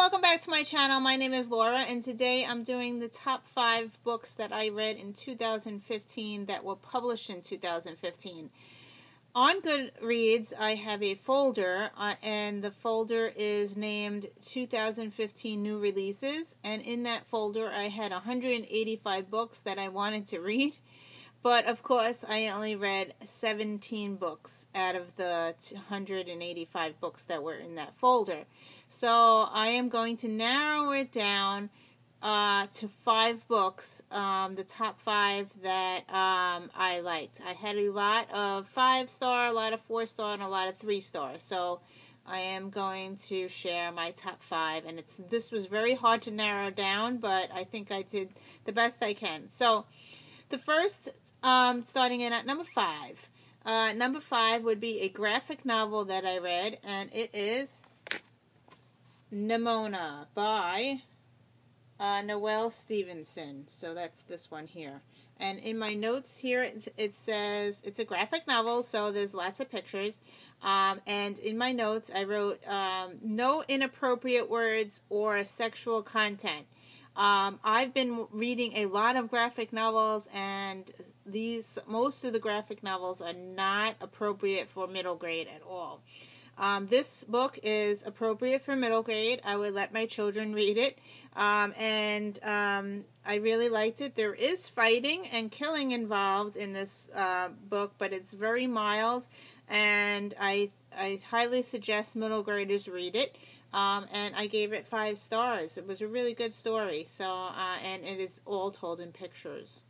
welcome back to my channel. My name is Laura, and today I'm doing the top 5 books that I read in 2015 that were published in 2015. On Goodreads, I have a folder, and the folder is named 2015 New Releases, and in that folder I had 185 books that I wanted to read. But, of course, I only read 17 books out of the 185 books that were in that folder. So, I am going to narrow it down to 5 books, the top 5 that I liked. I had a lot of 5-star, a lot of 4-star, and a lot of 3-star. So, I am going to share my top 5. And this was very hard to narrow down, but I think I did the best I can. So, the first, starting in at number 5. Number 5 would be a graphic novel that I read, and it is Nimona by Noelle Stevenson. So that's this one here. And in my notes here, it says it's a graphic novel, so there's lots of pictures. And in my notes, I wrote no inappropriate words or sexual content. I've been reading a lot of graphic novels, and most of the graphic novels are not appropriate for middle grade at all. This book is appropriate for middle grade. I would let my children read it, and I really liked it. There is fighting and killing involved in this book, but it's very mild, and I highly suggest middle graders read it. And I gave it 5 stars. It was a really good story. So, and it is all told in pictures.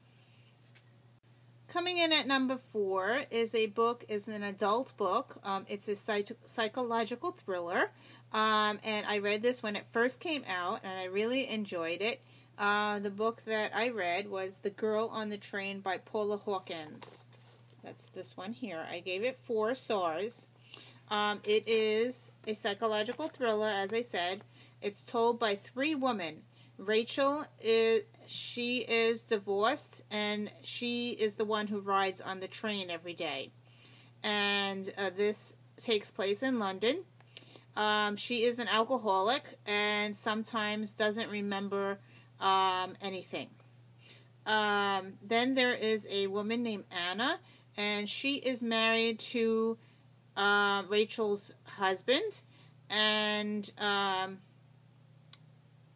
Coming in at number 4 is an adult book. It's a psychological thriller. And I read this when it first came out, and I really enjoyed it. The book that I read was The Girl on the Train by Paula Hawkins. That's this one here. I gave it 4 stars. It is a psychological thriller, as I said. It's told by 3 women. Rachel she is divorced, and she is the one who rides on the train every day. And this takes place in London. She is an alcoholic and sometimes doesn't remember anything. Then there is a woman named Anna, and she is married to Rachel's husband, and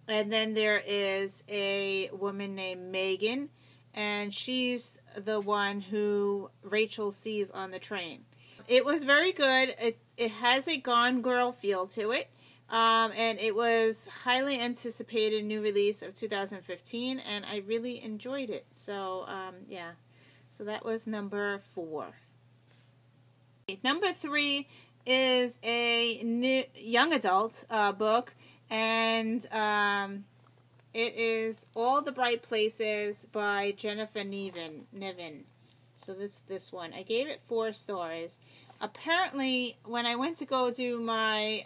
then there is a woman named Megan, and she's the one who Rachel sees on the train. It was very good. It has a Gone Girl feel to it, and it was highly anticipated new release of 2015, and I really enjoyed it. So yeah, so that was number 4. Number 3 is a new young adult book, and it is All the Bright Places by Jennifer Niven. So that's this one. I gave it 4 stars. Apparently, when I went to go do my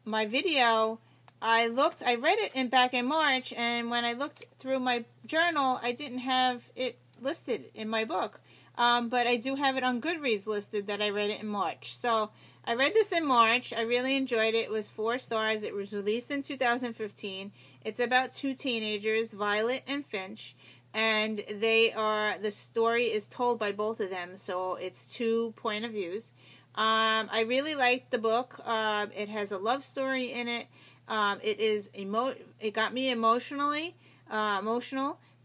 my video, I read it back in March, and when I looked through my journal, I didn't have it listed in my book. But I do have it on Goodreads listed that I read it in March. So, I read this in March. I really enjoyed it. It was 4 stars. It was released in 2015. It's about 2 teenagers, Violet and Finch. And the story is told by both of them. So, it's 2 point of views. I really liked the book. It has a love story in it. It got me emotional.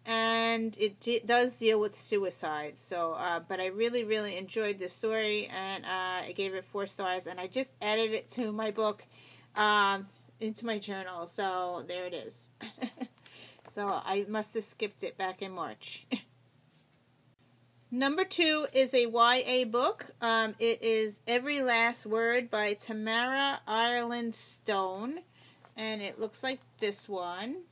And it does deal with suicide. So, but I really, really enjoyed the story, and I gave it 4 stars, and I just added it to my book, into my journal. So, there it is. So, I must have skipped it back in March. Number 2 is a YA book. It is Every Last Word by Tamara Ireland Stone, and it looks like this one.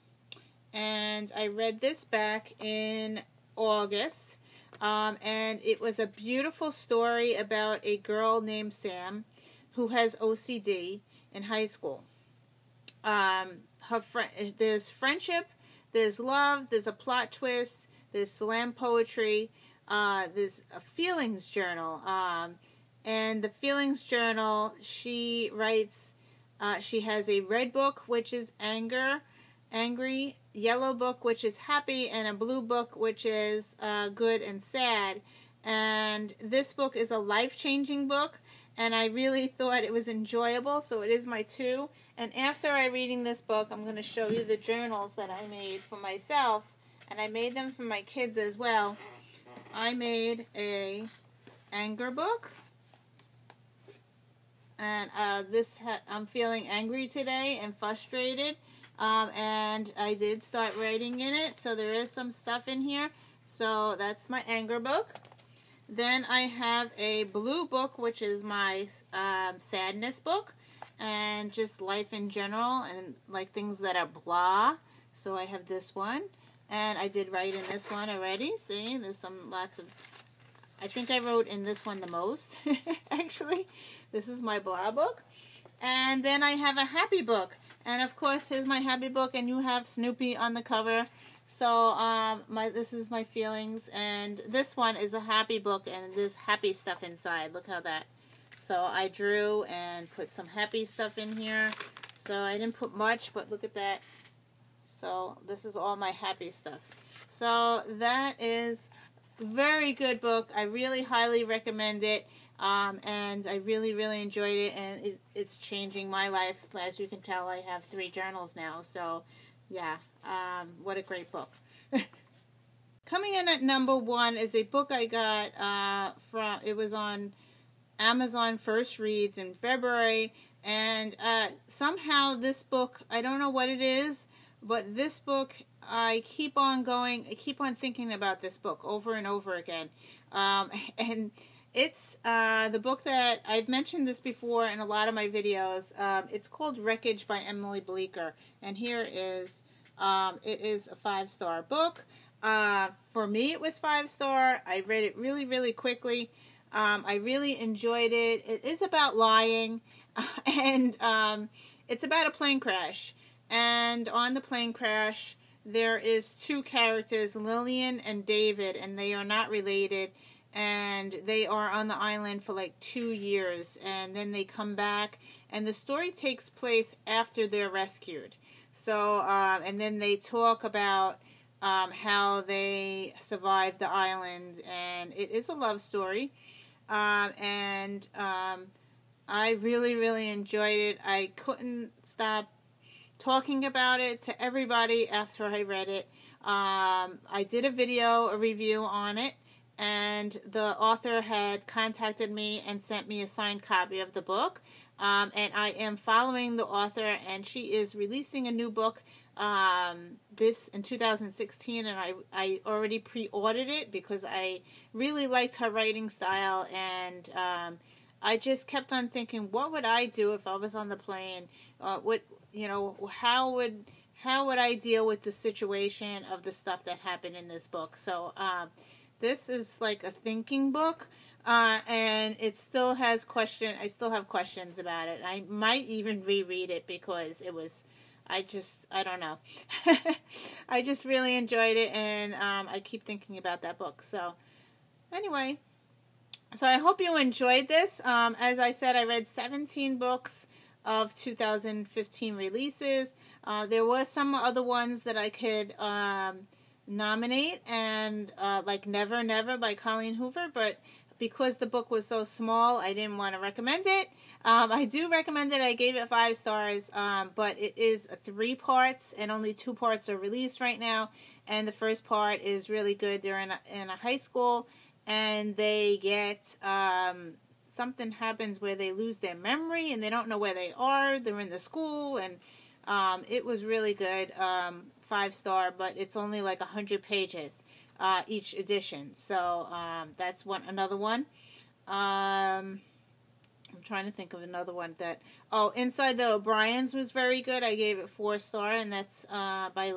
And I read this back in August, and it was a beautiful story about a girl named Sam who has OCD in high school. There's friendship, there's love, there's a plot twist, there's slam poetry, there's a feelings journal, and the feelings journal, she writes She has a red book, which is angry, yellow book, which is happy, and a blue book, which is good and sad. And this book is a life-changing book, and I really thought it was enjoyable, so it is my 2. And after I reading this book, I'm going to show you the journals that I made for myself, and I made them for my kids as well. I made a anger book, and I'm feeling angry today and frustrated, and I did start writing in it, so there is some stuff in here. So that's my anger book. Then I have a blue book, which is my sadness book, and just life in general, and like things that are blah. So I have this one, and I did write in this one already. See, there's lots of, I think I wrote in this one the most, actually. This is my blah book. And then I have a happy book, and of course, here's my happy book, and you have Snoopy on the cover. So, this is my feelings, and this one is a happy book, and there's happy stuff inside. Look how that. So, I drew and put some happy stuff in here. So, I didn't put much, but look at that. So, this is all my happy stuff. So, that is a very good book. I really highly recommend it, and I really, really enjoyed it, and it's changing my life. As you can tell, I have 3 journals now, so, yeah. What a great book. Coming in at number 1 is a book I got it was on Amazon First Reads in February, and somehow this book, I don't know what it is, but this book, I keep on thinking about this book over and over again, and it's the book that I've mentioned this before in a lot of my videos. It's called Wreckage by Emily Bleeker, and here is it is a 5-star book. For me, it was 5-star. I read it really, really quickly. I really enjoyed it. It is about lying, and it's about a plane crash. And on the plane crash, there is 2 characters, Lillian and David, and they are not related. And they are on the island for like 2 years, and then they come back, and the story takes place after they're rescued. So, and then they talk about how they survived the island, and it is a love story, and I really, really enjoyed it. I couldn't stop talking about it to everybody after I read it. I did a review on it, and the author had contacted me and sent me a signed copy of the book. And I am following the author, and she is releasing a new book this in 2016, and I already pre-ordered it because I really liked her writing style, and I just kept on thinking, what would I do if I was on the plane? How would I deal with the situation of the stuff that happened in this book? So this is like a thinking book. And it still has I still have questions about it. I might even reread it because I don't know. I just really enjoyed it, and I keep thinking about that book. So, anyway, so I hope you enjoyed this. As I said, I read 17 books of 2015 releases. There were some other ones that I could nominate, and like Never Never by Colleen Hoover, but because the book was so small, I didn't want to recommend it. I do recommend it. I gave it 5 stars, but it is 3 parts, and only 2 parts are released right now. And the first part is really good. They're in a high school, and they get something happens where they lose their memory, and they don't know where they are. They're in the school, and it was really good. 5-star, but it's only like 100 pages. Each edition. So that's another one. I'm trying to think of another one that... Oh, Inside the O'Briens was very good. I gave it 4-star, and that's by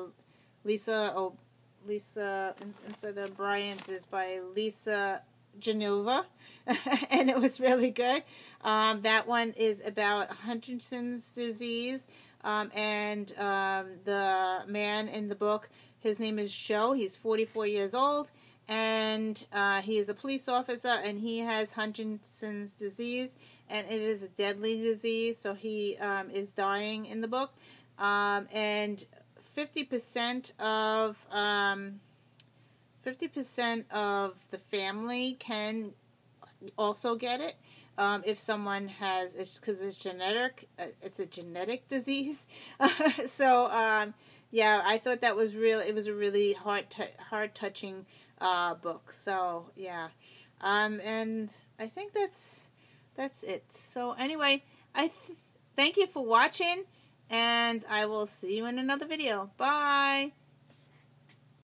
Lisa... Inside the O'Briens is by Lisa Genova, and it was really good. That one is about Huntington's disease, and the man in the book, his name is Joe. He's 44 years old, and he is a police officer, and he has Huntington's disease, and it is a deadly disease. So he is dying in the book, and 50% of 50% of the family can also get it. If someone has, it's because it's genetic. It's a genetic disease. So yeah, I thought that was real. It was a really heart touching book. So yeah, and I think that's it. So anyway, thank you for watching, and I will see you in another video. Bye.